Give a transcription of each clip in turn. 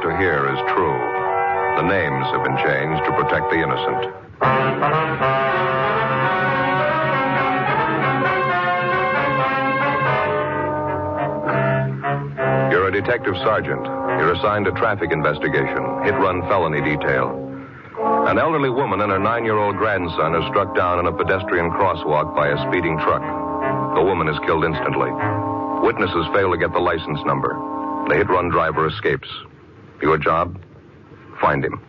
about to hear is true. The names have been changed to protect the innocent. You're a detective sergeant. You're assigned to traffic investigation, hit-run felony detail. An elderly woman and her 9-year-old grandson are struck down in a pedestrian crosswalk by a speeding truck. The woman is killed instantly. Witnesses fail to get the license number. The hit-run driver escapes. Your job? Find him.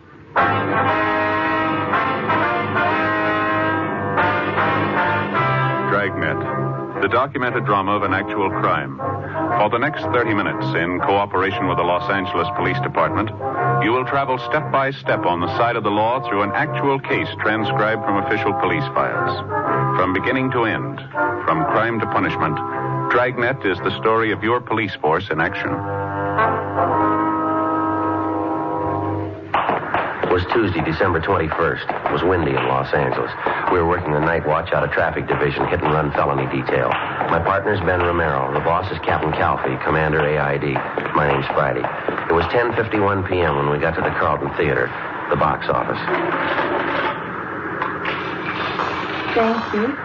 Dragnet, the documented drama of an actual crime. For the next 30 minutes, in cooperation with the Los Angeles Police Department, you will travel step by step on the side of the law through an actual case transcribed from official police files. From beginning to end, from crime to punishment, Dragnet is the story of your police force in action. It was Tuesday, December 21st. It was windy in Los Angeles. We were working the night watch out of traffic division, hit-and-run felony detail. My partner's Ben Romero. The boss is Captain Calfee, Commander AID. My name's Friday. It was 10:51 p.m. when we got to the Carlton Theater, the box office. Thank you.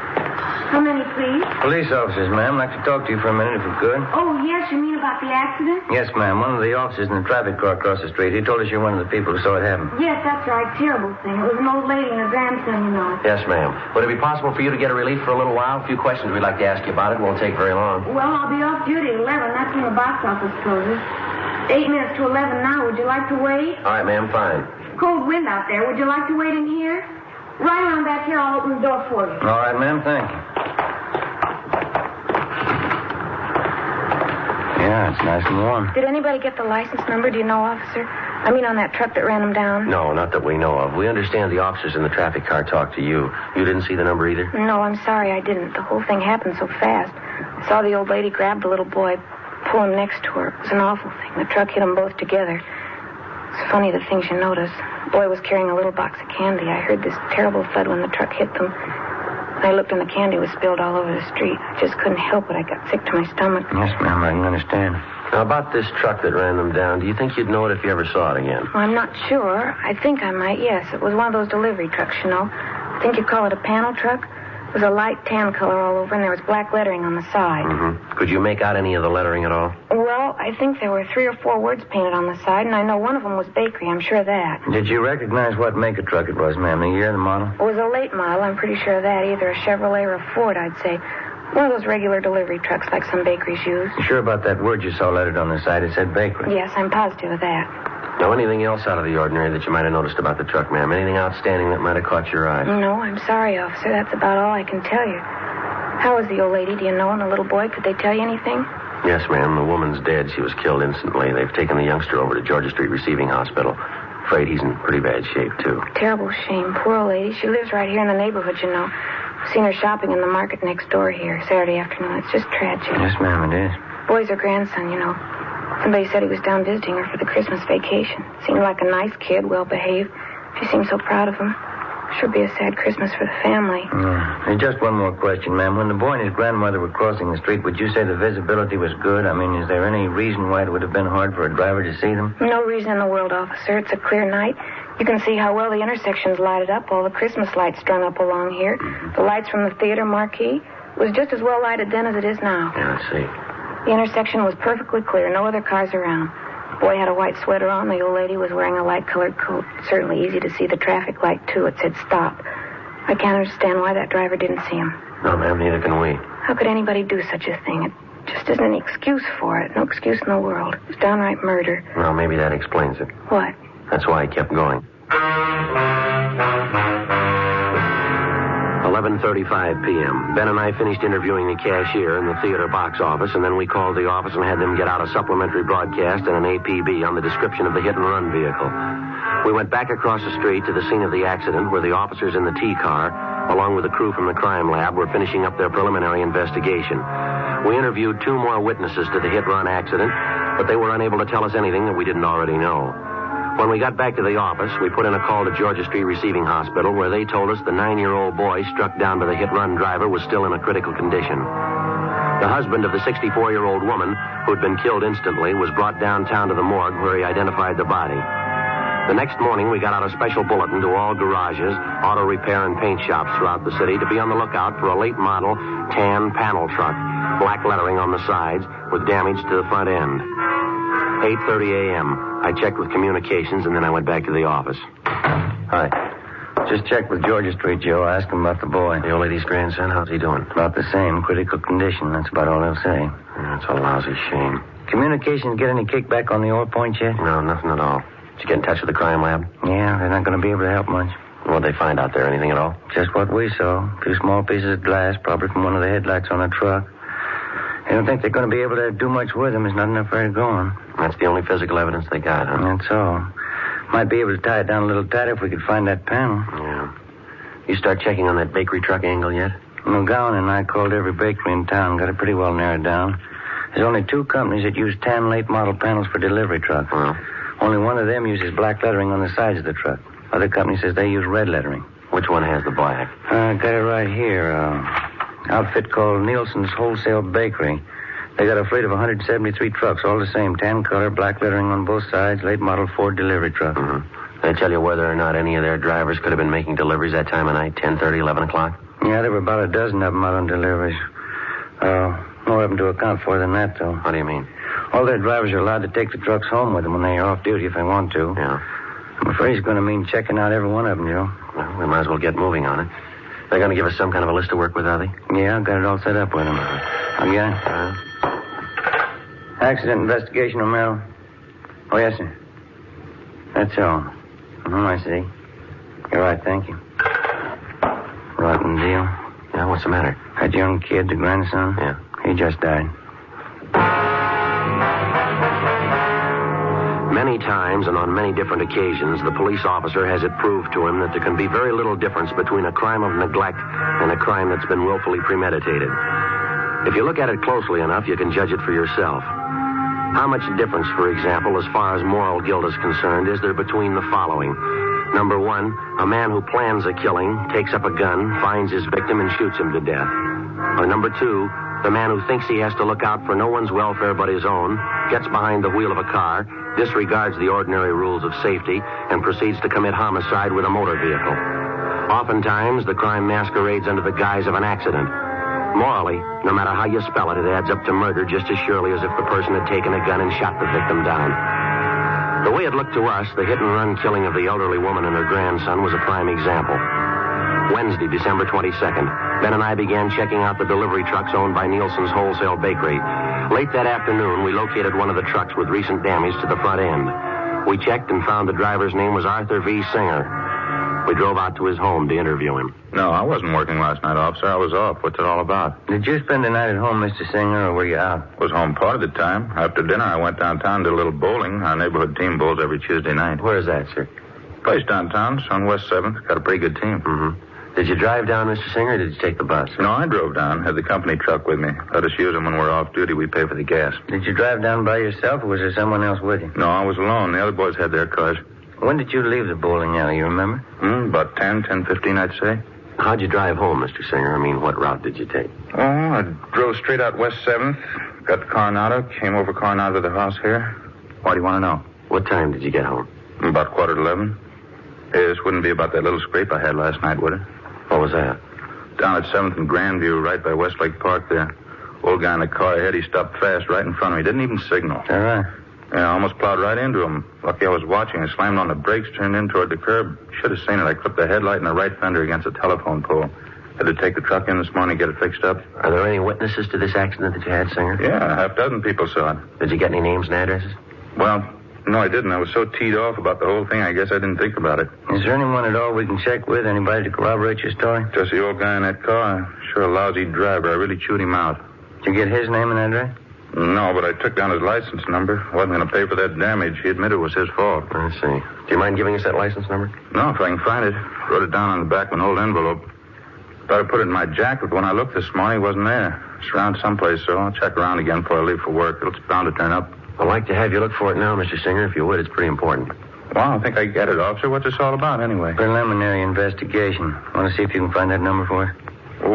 How many, please? Police officers, ma'am. I'd like to talk to you for a minute, if we could. Oh, yes, you mean about the accident? Yes, ma'am. One of the officers in the traffic car across the street, he told us you're one of the people who saw it happen. Yes, that's right. Terrible thing. It was an old lady and her grandson, you know. Yes, ma'am. Would it be possible for you to get a relief for a little while? A few questions we'd like to ask you about it. It won't take very long. Well, I'll be off duty at 11. That's when the box office closes. 8 minutes to 11 now. Would you like to wait? All right, ma'am. Fine. Cold wind out there. Would you like to wait in here? Right around back here. I'll open the door for you. All right, ma'am. Thank you. Yeah, it's nice and warm. Did anybody get the license number? Do you know, officer? I mean, on that truck that ran them down? No, not that we know of. We understand the officers in the traffic car talked to you. You didn't see the number either? No, I'm sorry, I didn't. The whole thing happened so fast. I saw the old lady grab the little boy, pull him next to her. It was an awful thing. The truck hit them both together. It's funny the things you notice. The boy was carrying a little box of candy. I heard this terrible thud when the truck hit them. I looked and the candy was spilled all over the street. I just couldn't help it. I got sick to my stomach. Yes, ma'am, I can understand. Now, about this truck that ran them down, do you think you'd know it if you ever saw it again? Well, I'm not sure. I think I might, yes. It was one of those delivery trucks, you know. I think you'd call it a panel truck. It was a light tan color all over, and there was black lettering on the side. Mm-hmm. Could you make out any of the lettering at all? Well, I think there were 3 or 4 words painted on the side, and I know one of them was bakery. I'm sure of that. Did you recognize what make of truck it was, ma'am? The year, the model? It was a late model. I'm pretty sure of that. Either a Chevrolet or a Ford, I'd say. One of those regular delivery trucks like some bakeries use. You sure about that word you saw lettered on the side? It said bakery. Yes, I'm positive of that. Now, anything else out of the ordinary that you might have noticed about the truck, ma'am? Anything outstanding that might have caught your eye? No, I'm sorry, officer. That's about all I can tell you. How was the old lady? Do you know? And the little boy? Could they tell you anything? Yes, ma'am. The woman's dead. She was killed instantly. They've taken the youngster over to Georgia Street Receiving Hospital. Afraid he's in pretty bad shape, too. Terrible shame. Poor old lady. She lives right here in the neighborhood, you know. I've seen her shopping in the market next door here Saturday afternoon. It's just tragic. Yes, ma'am, it is. Boy's her grandson, you know. Somebody said he was down visiting her for the Christmas vacation. Seemed like a nice kid, well-behaved. She seemed so proud of him. Sure be a sad Christmas for the family. Yeah. And just one more question, ma'am. When the boy and his grandmother were crossing the street, would you say the visibility was good? I mean, is there any reason why it would have been hard for a driver to see them? No reason in the world, officer. It's a clear night. You can see how well the intersection's lighted up, all the Christmas lights strung up along here. The lights from the theater marquee was just as well lighted then as it is now. Yeah, I see. The intersection was perfectly clear, no other cars around. The boy had a white sweater on. The old lady was wearing a light-colored coat. Certainly easy to see the traffic light, too. It said stop. I can't understand why that driver didn't see him. No, ma'am, neither can we. How could anybody do such a thing? It just isn't any excuse for it. No excuse in the world. It's downright murder. Well, maybe that explains it. What? That's why he kept going. 11:35 p.m. Ben and I finished interviewing the cashier in the theater box office, and then we called the office and had them get out a supplementary broadcast and an APB on the description of the hit-and-run vehicle. We went back across the street to the scene of the accident where the officers in the T-car, along with the crew from the crime lab, were finishing up their preliminary investigation. We interviewed 2 more witnesses to the hit-run accident, but they were unable to tell us anything that we didn't already know. When we got back to the office, we put in a call to Georgia Street Receiving Hospital, where they told us the 9-year-old boy struck down by the hit-run driver was still in a critical condition. The husband of the 64-year-old woman who'd been killed instantly was brought downtown to the morgue where he identified the body. The next morning, we got out a special bulletin to all garages, auto repair, and paint shops throughout the city to be on the lookout for a late model tan panel truck, black lettering on the sides with damage to the front end. 8:30 a.m. I checked with communications, and then I went back to the office. Hi. Just checked with Georgia Street, Joe. Asked him about the boy. The old lady's grandson, how's he doing? About the same. Critical condition. That's about all they'll say. That's a lousy shame. Communications get any kickback on the oil point yet? No, nothing at all. Did you get in touch with the crime lab? Yeah, they're not going to be able to help much. What'd they find out there? Anything at all? Just what we saw. A few small pieces of glass, probably from one of the headlights on a truck. They don't think they're going to be able to do much with them. There's not enough there to go on. That's the only physical evidence they got, huh? That's all. Might be able to tie it down a little tighter if we could find that panel. Yeah. You start checking on that bakery truck angle yet? McGowan and I called every bakery in town. Got it pretty well narrowed down. There's only 2 companies that use tan late model panels for delivery trucks. Well? Only one of them uses black lettering on the sides of the truck. Other company says they use red lettering. Which one has the black? Got it right here. Outfit called Nielsen's Wholesale Bakery. They got a fleet of 173 trucks, all the same. Tan color, black lettering on both sides, late model Ford delivery truck. Mm-hmm. They tell you whether or not any of their drivers could have been making deliveries that time of night, 10:30, 11 o'clock? Yeah, there were about a dozen of them out on deliveries. More of them to account for than that, though. What do you mean? All their drivers are allowed to take the trucks home with them when they're off duty if they want to. Yeah. I'm afraid it's going to mean checking out every one of them, Joe. Well, we might as well get moving on it. They're going to give us some kind of a list to work with, are they? Yeah, I've got it all set up with them. Again? Accident investigation, Romero. Oh, yes, sir. That's all. I see. You're right, thank you. Rotten deal. Yeah, what's the matter? That young kid, the grandson? Yeah. He just died. Many times and on many different occasions, the police officer has it proved to him that there can be very little difference between a crime of neglect and a crime that's been willfully premeditated. If you look at it closely enough, you can judge it for yourself. How much difference, for example, as far as moral guilt is concerned, is there between the following? Number 1, a man who plans a killing, takes up a gun, finds his victim, and shoots him to death. Or number 2, the man who thinks he has to look out for no one's welfare but his own, gets behind the wheel of a car, disregards the ordinary rules of safety, and proceeds to commit homicide with a motor vehicle. Oftentimes, the crime masquerades under the guise of an accident. Morally, no matter how you spell it, it adds up to murder just as surely as if the person had taken a gun and shot the victim down. The way it looked to us, the hit-and-run killing of the elderly woman and her grandson was a prime example. Wednesday, December 22nd, Ben and I began checking out the delivery trucks owned by Nielsen's Wholesale Bakery. Late that afternoon, we located one of the trucks with recent damage to the front end. We checked and found the driver's name was Arthur V. Singer. We drove out to his home to interview him. No, I wasn't working last night, officer. I was off. What's it all about? Did you spend the night at home, Mr. Singer, or were you out? Was home part of the time. After dinner, I went downtown to a little bowling. Our neighborhood team bowls every Tuesday night. Where is that, sir? Place downtown. It's on West 7th. Got a pretty good team. Mm-hmm. Did you drive down, Mr. Singer, or did you take the bus? No, I drove down. Had the company truck with me. Let us use them when we're off duty. We pay for the gas. Did you drive down by yourself, or was there someone else with you? No, I was alone. The other boys had their cars. When did you leave the bowling alley, you remember? About 10:15, I'd say. How'd you drive home, Mr. Singer? I mean, what route did you take? Oh, I drove straight out West 7th. Got to Coronado. Came over Coronado to the house here. Why do you want to know? What time did you get home? About 11:15. This wouldn't be about that little scrape I had last night, would it? What was that? Down at 7th and Grandview, right by Westlake Park there. Old guy in the car ahead, he stopped fast right in front of me. Didn't even signal. All right. Yeah, I almost plowed right into him. Lucky I was watching. I slammed on the brakes, turned in toward the curb. Should have seen it. I clipped the headlight and the right fender against a telephone pole. Had to take the truck in this morning, get it fixed up. Are there any witnesses to this accident that you had, Singer? Yeah, half dozen people saw it. Did you get any names and addresses? Well, no, I didn't. I was so teed off about the whole thing, I guess I didn't think about it. Is there anyone at all we can check with? Anybody to corroborate your story? Just the old guy in that car. Sure a lousy driver. I really chewed him out. Did you get his name and address? No, but I took down his license number. Wasn't going to pay for that damage. He admitted it was his fault. I see. Do you mind giving us that license number? No, if I can find it. Wrote it down on the back of an old envelope. Thought I put it in my jacket, but when I looked this morning, it wasn't there. It's around someplace, so I'll check around again before I leave for work. It's bound to turn up. I'd like to have you look for it now, Mr. Singer, if you would. It's pretty important. Well, I think I get it, officer. What's this all about, anyway? Preliminary investigation. Want to see if you can find that number for us?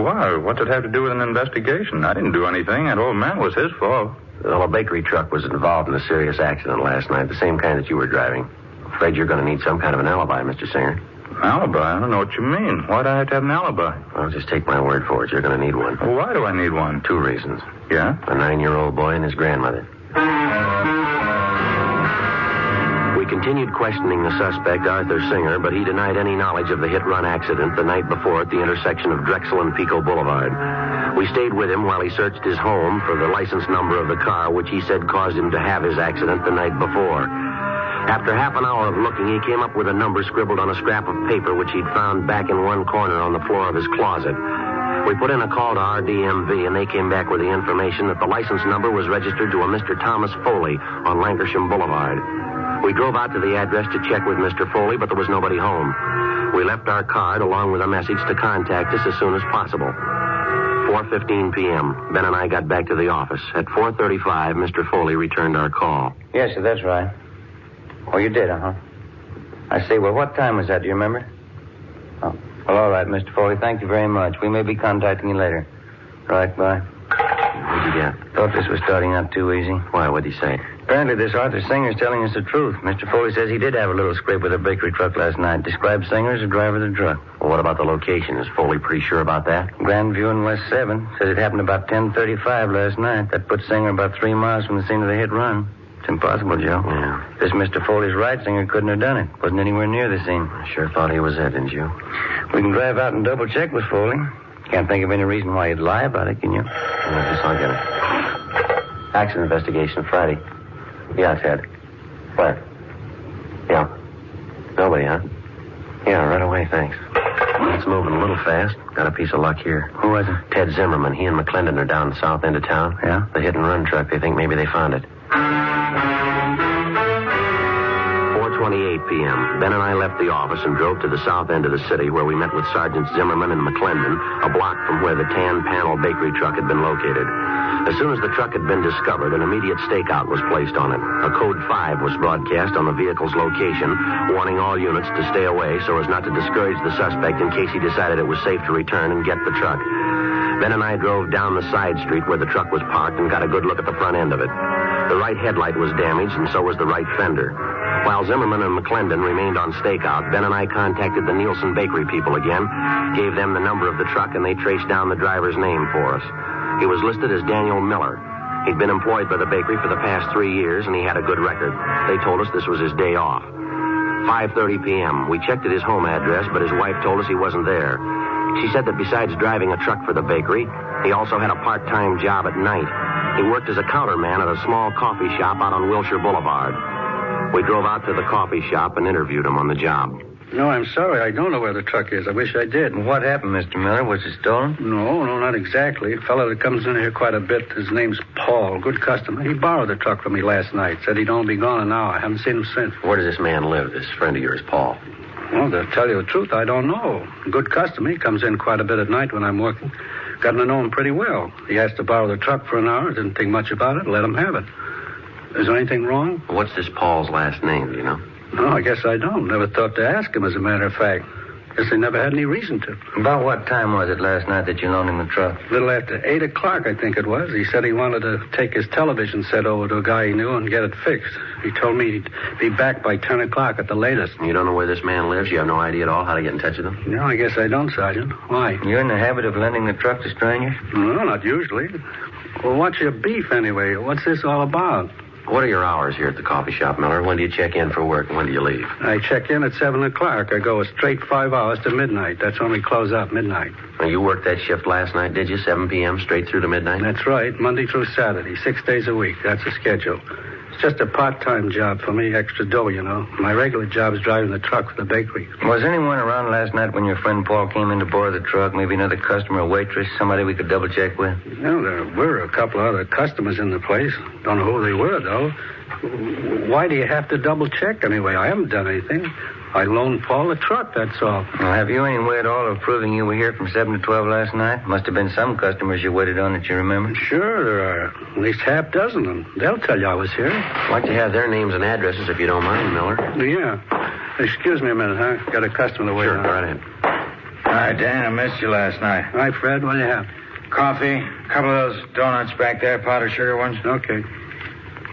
Why? What's it have to do with an investigation? I didn't do anything. That old man was his fault. Well, a bakery truck was involved in a serious accident last night, the same kind that you were driving. Afraid you're going to need some kind of an alibi, Mr. Singer. Alibi? I don't know what you mean. Why'd I have to have an alibi? Well, just take my word for it. You're going to need one. Well, why do I need one? 2 reasons. Yeah? A 9-year-old boy and his grandmother. We continued questioning the suspect, Arthur Singer, but he denied any knowledge of the hit-run accident the night before at the intersection of Drexel and Pico Boulevard. We stayed with him while he searched his home for the license number of the car, which he said caused him to have his accident the night before. After half an hour of looking, he came up with a number scribbled on a scrap of paper which he'd found back in one corner on the floor of his closet. We put in a call to RDMV, and they came back with the information that the license number was registered to a Mr. Thomas Foley on Lancashire Boulevard. We drove out to the address to check with Mr. Foley, but there was nobody home. We left our card along with a message to contact us as soon as possible. 4:15 p.m. Ben and I got back to the office. At 4:35, Mr. Foley returned our call. Yes, sir, that's right. Oh, you did, uh-huh. I see. Well, what time was that? Do you remember? Oh. Well, all right, Mr. Foley. Thank you very much. We may be contacting you later. Right, bye. What'd you get? Thought this was starting out too easy. Why, what'd he say? Apparently, this Arthur Singer's telling us the truth. Mr. Foley says he did have a little scrape with a bakery truck last night. Described Singer as the driver of the truck. Well, what about the location? Is Foley pretty sure about that? Grandview and West 7. Said it happened about 10:35 last night. That puts Singer about 3 miles from the scene of the hit run. It's impossible, Joe. Yeah. If this Mr. Foley's right, Singer couldn't have done it. Wasn't anywhere near the scene. I sure thought he was it, didn't you? We can drive out and double check with Foley. Can't think of any reason why he'd lie about it, can you? I guess I'll get it. Accident investigation Friday. Yeah, Ted. Where? Yeah. Nobody, huh? Yeah, right away, thanks. It's moving a little fast. Got a piece of luck here. Who was it? Ted Zimmerman. He and McClendon are down the south end of town. Yeah? The hit-and-run truck. They think maybe they found it. 4:28 p.m. Ben and I left the office and drove to the south end of the city where we met with Sergeants Zimmerman and McClendon, a block from where the tan panel bakery truck had been located. As soon as the truck had been discovered, an immediate stakeout was placed on it. A code 5 was broadcast on the vehicle's location, warning all units to stay away so as not to discourage the suspect in case he decided it was safe to return and get the truck. Ben and I drove down the side street where the truck was parked and got a good look at the front end of it. The right headlight was damaged, and so was the right fender. While Zimmerman and McClendon remained on stakeout, Ben and I contacted the Nielsen Bakery people again, gave them the number of the truck, and they traced down the driver's name for us. He was listed as Daniel Miller. He'd been employed by the bakery for the past 3 years, and he had a good record. They told us this was his day off. 5:30 p.m. We checked at his home address, but his wife told us he wasn't there. She said that besides driving a truck for the bakery, he also had a part-time job at night. He worked as a counterman at a small coffee shop out on Wilshire Boulevard. We drove out to the coffee shop and interviewed him on the job. No, I'm sorry. I don't know where the truck is. I wish I did. What happened, Mr. Miller? Was it stolen? No, not exactly. A fellow that comes in here quite a bit, his name's Paul. Good customer. He borrowed the truck from me last night. Said he'd only be gone an hour. I haven't seen him since. Where does this man live, this friend of yours, Paul? Well, to tell you the truth, I don't know. Good customer. He comes in quite a bit at night when I'm working. Gotten to know him pretty well. He asked to borrow the truck for an hour. Didn't think much about it. Let him have it. Is there anything wrong? What's this Paul's last name, do you know? No, I guess I don't. Never thought to ask him, as a matter of fact. Guess they never had any reason to. About what time was it last night that you loaned him the truck? A little after 8 o'clock, I think it was. He said he wanted to take his television set over to a guy he knew and get it fixed. He told me he'd be back by 10 o'clock at the latest. You don't know where this man lives? You have no idea at all how to get in touch with him? No, I guess I don't, Sergeant. Why? You're in the habit of lending the truck to strangers? No, not usually. Well, what's your beef, anyway? What's this all about? What are your hours here at the coffee shop, Miller? When do you check in for work and when do you leave? I check in at 7 o'clock. I go a straight 5 hours to midnight. That's when we close up, midnight. Well, you worked that shift last night, did you? 7 p.m. straight through to midnight? That's right. Monday through Saturday. 6 days a week. That's the schedule. It's just a part-time job for me, extra dough, you know. My regular job is driving the truck for the bakery. Was anyone around last night when your friend Paul came in to borrow the truck? Maybe another customer, a waitress, somebody we could double-check with? No, there were a couple of other customers in the place. Don't know who they were, though. Why do you have to double-check anyway? I haven't done anything. I loaned Paul a truck, that's all. Well, have you any way at all of proving you were here from 7 to 12 last night? Must have been some customers you waited on that you remember. Sure, there are at least half dozen, and they'll tell you I was here. I'd like to have their names and addresses if you don't mind, Miller. Yeah. Excuse me a minute, huh? Got a customer to wait on. Sure, go right ahead. Hi, Dan. I missed you last night. All right, Fred, what do you have? Coffee, a couple of those donuts back there, powdered sugar ones. Okay.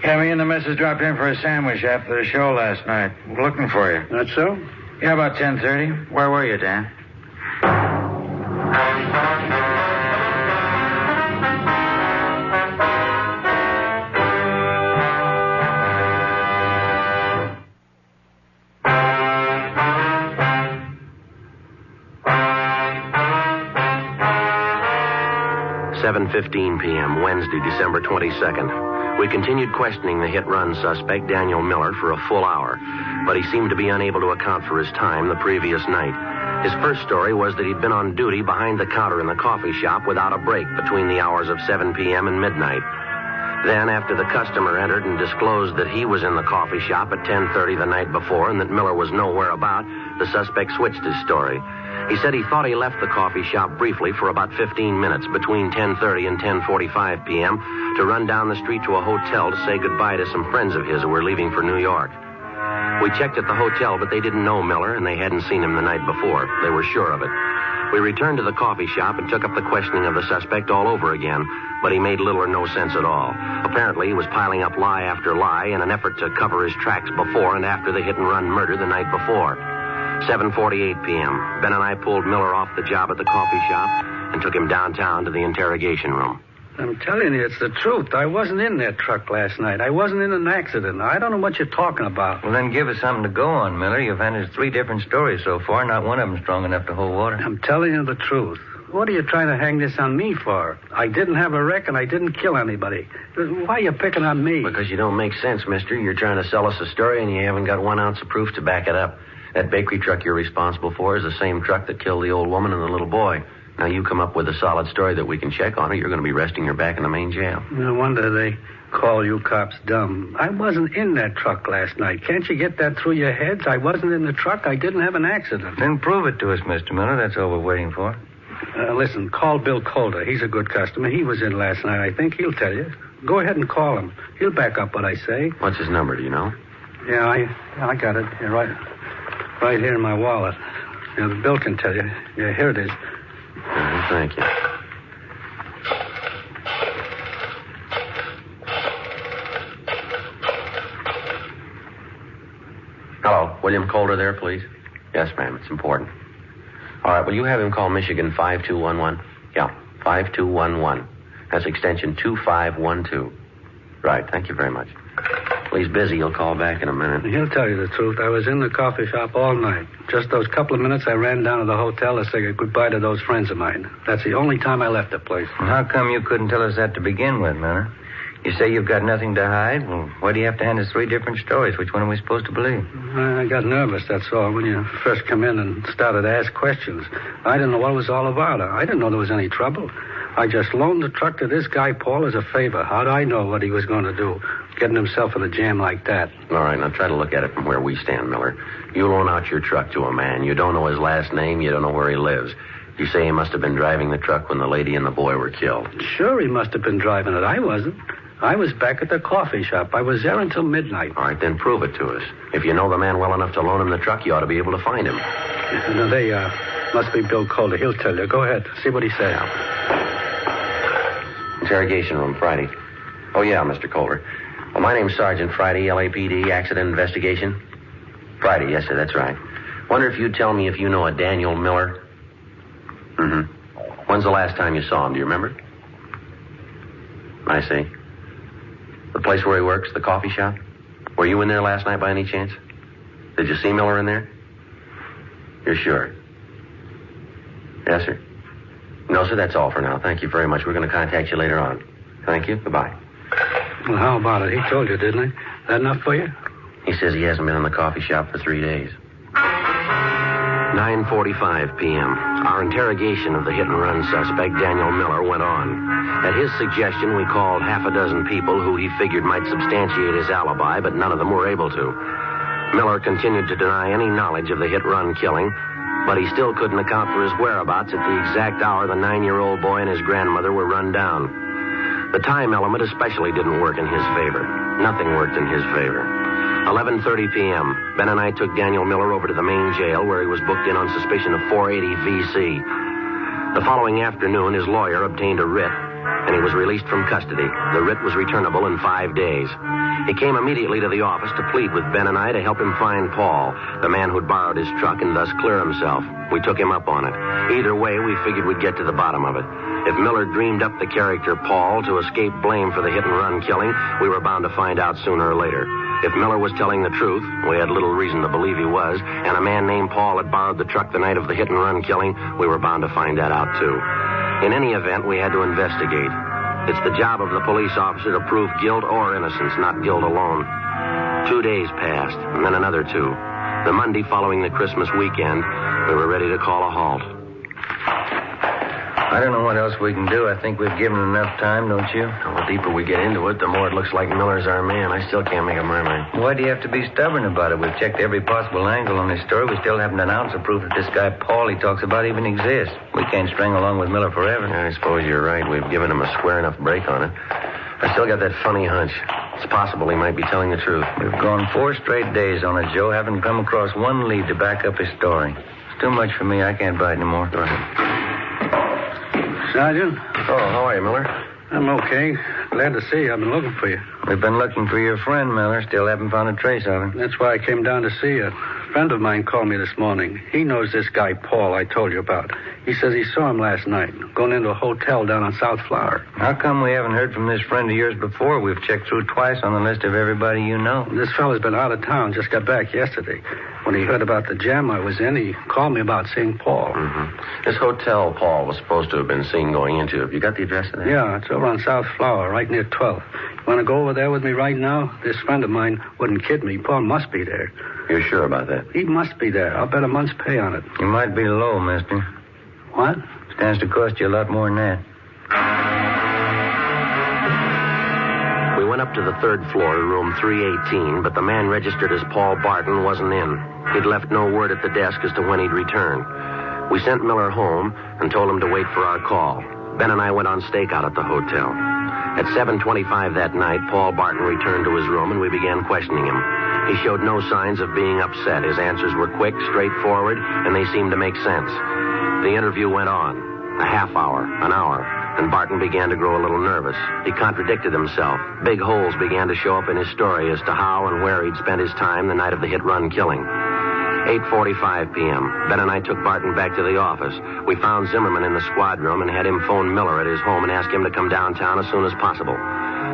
Yeah, me and the missus dropped in for a sandwich after the show last night. We're looking for you. That's so? Yeah, about 10:30. Where were you, Dan? (7:15 p.m., Wednesday, December 22nd. We continued questioning the hit-run suspect, Daniel Miller, for a full hour, but he seemed to be unable to account for his time the previous night. His first story was that he'd been on duty behind the counter in the coffee shop without a break between the hours of 7 p.m. and midnight. Then, after the customer entered and disclosed that he was in the coffee shop at 10:30 the night before and that Miller was nowhere about, the suspect switched his story. He said he thought he left the coffee shop briefly for about 15 minutes between 10:30 and 10:45 p.m. to run down the street to a hotel to say goodbye to some friends of his who were leaving for New York. We checked at the hotel, but they didn't know Miller, and they hadn't seen him the night before. They were sure of it. We returned to the coffee shop and took up the questioning of the suspect all over again, but he made little or no sense at all. Apparently, he was piling up lie after lie in an effort to cover his tracks before and after the hit-and-run murder the night before. 7:48 p.m. Ben and I pulled Miller off the job at the coffee shop and took him downtown to the interrogation room. I'm telling you, it's the truth. I wasn't in that truck last night. I wasn't in an accident. I don't know what you're talking about. Well, then give us something to go on, Miller. You've handed us 3 different stories so far. Not one of them strong enough to hold water. I'm telling you the truth. What are you trying to hang this on me for? I didn't have a wreck and I didn't kill anybody. Why are you picking on me? Because you don't make sense, mister. You're trying to sell us a story and you haven't got 1 ounce of proof to back it up. That bakery truck you're responsible for is the same truck that killed the old woman and the little boy. Now, you come up with a solid story that we can check on, or you're going to be resting your back in the main jail. No wonder they call you cops dumb. I wasn't in that truck last night. Can't you get that through your heads? I wasn't in the truck. I didn't have an accident. Then prove it to us, Mr. Miller. That's all we're waiting for. Listen, call Bill Calder. He's a good customer. He was in last night, I think. He'll tell you. Go ahead and call him. He'll back up what I say. What's his number, do you know? Yeah, I got it. Yeah, right here in my wallet. Yeah, Bill can tell you. Yeah, here it is. Thank you. Hello, William Calder there, please? Yes, ma'am, it's important. All right, will you have him call Michigan 5211? Yeah, 5211. That's extension 2512. Right, thank you very much. Well, he's busy. He'll call back in a minute. He'll tell you the truth. I was in the coffee shop all night. Just those couple of minutes I ran down to the hotel to say goodbye to those friends of mine. That's the only time I left the place. Well, how come you couldn't tell us that to begin with, Miller? You say you've got nothing to hide? Well, why do you have to hand us 3 different stories? Which one are we supposed to believe? I got nervous, that's all, when you first come in and started to ask questions. I didn't know what it was all about. I didn't know there was any trouble. I just loaned the truck to this guy, Paul, as a favor. How'd I know what he was going to do, getting himself in a jam like that? All right, now try to look at it from where we stand, Miller. You loan out your truck to a man. You don't know his last name. You don't know where he lives. You say he must have been driving the truck when the lady and the boy were killed. Sure, he must have been driving it. I wasn't. I was back at the coffee shop. I was there until midnight. All right, then prove it to us. If you know the man well enough to loan him the truck, you ought to be able to find him. No, they must be Bill Calder. He'll tell you. Go ahead. See what he says. Interrogation room, Friday. Oh, yeah, Mr. Calder. Well, my name's Sergeant Friday, LAPD, Accident Investigation. Friday, yes, sir, that's right. Wonder if you'd tell me if you know a Daniel Miller? Mm-hmm. When's the last time you saw him? Do you remember? I see. The place where he works, the coffee shop? Were you in there last night by any chance? Did you see Miller in there? You're sure? Yes, sir. No, sir, that's all for now. Thank you very much. We're going to contact you later on. Thank you. Goodbye. Well, how about it? He told you, didn't he? That enough for you? He says he hasn't been in the coffee shop for 3 days. 9:45 p.m. Our interrogation of the hit-and-run suspect, Daniel Miller, went on. At his suggestion, we called half a dozen people who he figured might substantiate his alibi, but none of them were able to. Miller continued to deny any knowledge of the hit-run killing, but he still couldn't account for his whereabouts at the exact hour the 9-year-old boy and his grandmother were run down. The time element especially didn't work in his favor. Nothing worked in his favor. 11:30 p.m. Ben and I took Daniel Miller over to the main jail where he was booked in on suspicion of 480 V.C. The following afternoon, his lawyer obtained a writ, and he was released from custody. The writ was returnable in 5 days. He came immediately to the office to plead with Ben and I to help him find Paul, the man who'd borrowed his truck, and thus clear himself. We took him up on it. Either way, we figured we'd get to the bottom of it. If Miller dreamed up the character Paul to escape blame for the hit-and-run killing, we were bound to find out sooner or later. If Miller was telling the truth, we had little reason to believe he was, and a man named Paul had borrowed the truck the night of the hit-and-run killing, we were bound to find that out, too. In any event, we had to investigate. It's the job of the police officer to prove guilt or innocence, not guilt alone. 2 days passed, and then another 2. The Monday following the Christmas weekend, we were ready to call a halt. I don't know what else we can do. I think we've given enough time, don't you? Well, the deeper we get into it, the more it looks like Miller's our man. I still can't make up my mind. Why do you have to be stubborn about it? We've checked every possible angle on this story. We still haven't an ounce of proof that this guy Paul he talks about even exists. We can't string along with Miller forever. I suppose you're right. We've given him a square enough break on it. I still got that funny hunch. It's possible he might be telling the truth. We've gone 4 straight days on it, Joe. Haven't come across one lead to back up his story. It's too much for me. I can't bite anymore. Go ahead. Sergeant? Oh, how are you, Miller? I'm okay. Glad to see you. I've been looking for you. We've been looking for your friend, Miller. Still haven't found a trace of him. That's why I came down to see you. A friend of mine called me this morning. He knows this guy, Paul, I told you about. He says he saw him last night, going into a hotel down on South Flower. How come we haven't heard from this friend of yours before? We've checked through twice on the list of everybody you know. This fella's been out of town, just got back yesterday. When he heard about the jam I was in, he called me about seeing Paul. Mm-hmm. This hotel Paul was supposed to have been seen going into. Have you got the address of that? Yeah, it's over on South Flower, right near 12th. You want to go over there with me right now? This friend of mine wouldn't kid me. Paul must be there. You're sure about that? He must be there. I'll bet a month's pay on it. You might be low, mister. What? Stands to cost you a lot more than that. We went up to the 3rd floor to room 318, but the man registered as Paul Barton wasn't in. He'd left no word at the desk as to when he'd return. We sent Miller home and told him to wait for our call. Ben and I went on stakeout at the hotel. At 7:25 that night, Paul Barton returned to his room and we began questioning him. He showed no signs of being upset. His answers were quick, straightforward, and they seemed to make sense. The interview went on. A half hour, an hour, and Barton began to grow a little nervous. He contradicted himself. Big holes began to show up in his story as to how and where he'd spent his time the night of the hit-run killing. 8:45 p.m. Ben and I took Barton back to the office. We found Zimmerman in the squad room and had him phone Miller at his home and ask him to come downtown as soon as possible.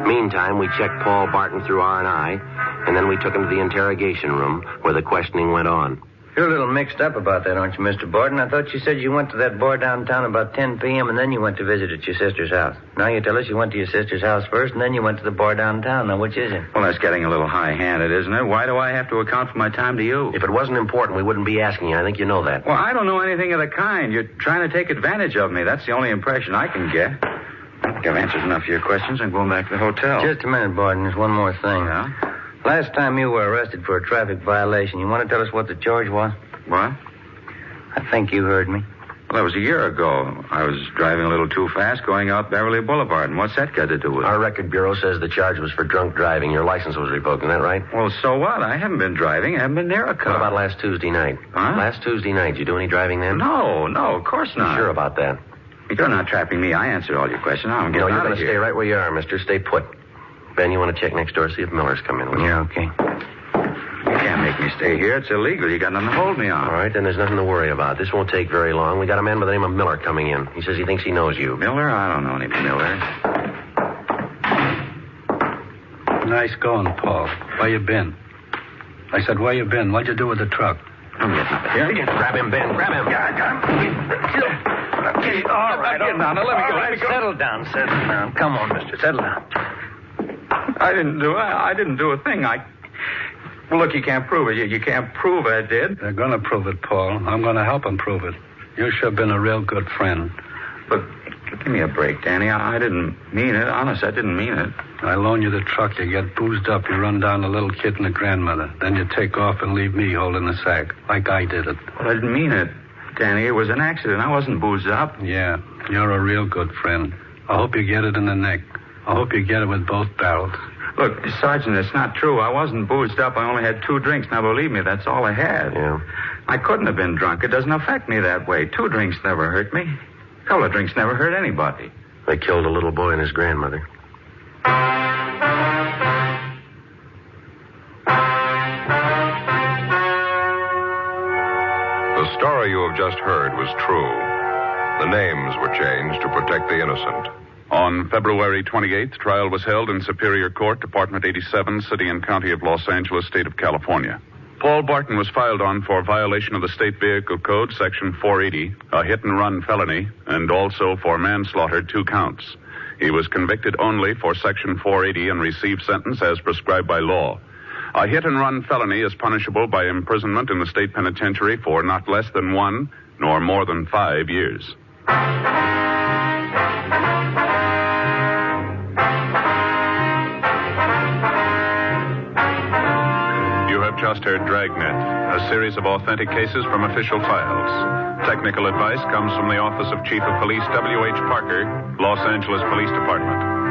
Meantime, we checked Paul Barton through R&I, and then we took him to the interrogation room where the questioning went on. You're a little mixed up about that, aren't you, Mr. Barton? I thought you said you went to that bar downtown about 10 p.m. and then you went to visit at your sister's house. Now you tell us you went to your sister's house first and then you went to the bar downtown. Now, which is it? Well, that's getting a little high-handed, isn't it? Why do I have to account for my time to you? If it wasn't important, we wouldn't be asking you. I think you know that. Well, I don't know anything of the kind. You're trying to take advantage of me. That's the only impression I can get. I think I've answered enough of your questions. I'm going back to the hotel. Just a minute, Barton. There's one more thing. Yeah? Last time you were arrested for a traffic violation, you want to tell us what the charge was? What? I think you heard me. Well, that was a year ago. I was driving a little too fast going out Beverly Boulevard. And what's that got to do with it? Our record bureau says the charge was for drunk driving. Your license was revoked, isn't that right? Well, so what? I haven't been driving. I haven't been near a car. What about last Tuesday night? Huh? Last Tuesday night, did you do any driving then? No, of course not. You sure about that? You're not trapping me. I answered all your questions. Now I'm getting No, you're out going of to here. stay right where you are, mister. Stay put. Ben, you want to check next door, see if Miller's come in? Yeah, okay. You can't make me stay here. It's illegal. You got nothing to hold me on. All right, then there's nothing to worry about. This won't take very long. We got a man by the name of Miller coming in. He says he thinks he knows you. Miller? I don't know any Miller. Nice going, Paul. Where you been? I said, where you been? What'd you do with the truck? I'm getting up here. Grab him, Ben. Grab him. Yeah, I got him. Okay, all right. Now, let me go. Settle down. Come on, mister. Settle down. I didn't do a thing. Well, look, you can't prove it. You can't prove I did. They're going to prove it, Paul. I'm going to help them prove it. You sure been a real good friend. But give me a break, Danny. I didn't mean it. Honest, I didn't mean it. I loan you the truck. You get boozed up. You run down the little kid and the grandmother. Then you take off and leave me holding the sack, like I did it. Well, I didn't mean it, Danny. It was an accident. I wasn't boozed up. Yeah, you're a real good friend. I hope you get it in the neck. I hope you get it with both barrels. Look, Sergeant, it's not true. I wasn't boozed up. I only had 2 drinks. Now, believe me, that's all I had. Yeah. I couldn't have been drunk. It doesn't affect me that way. 2 drinks never hurt me. A couple of drinks never hurt anybody. They killed a little boy and his grandmother. The story you have just heard was true. The names were changed to protect the innocent. On February 28th, trial was held in Superior Court, Department 87, City and County of Los Angeles, State of California. Paul Barton was filed on for violation of the State Vehicle Code, Section 480, a hit-and-run felony, and also for manslaughter, 2 counts. He was convicted only for Section 480 and received sentence as prescribed by law. A hit-and-run felony is punishable by imprisonment in the state penitentiary for not less than 1 nor more than 5 years. You have just heard Dragnet, a series of authentic cases from official files. Technical advice comes from the Office of Chief of Police W.H. Parker, Los Angeles Police Department.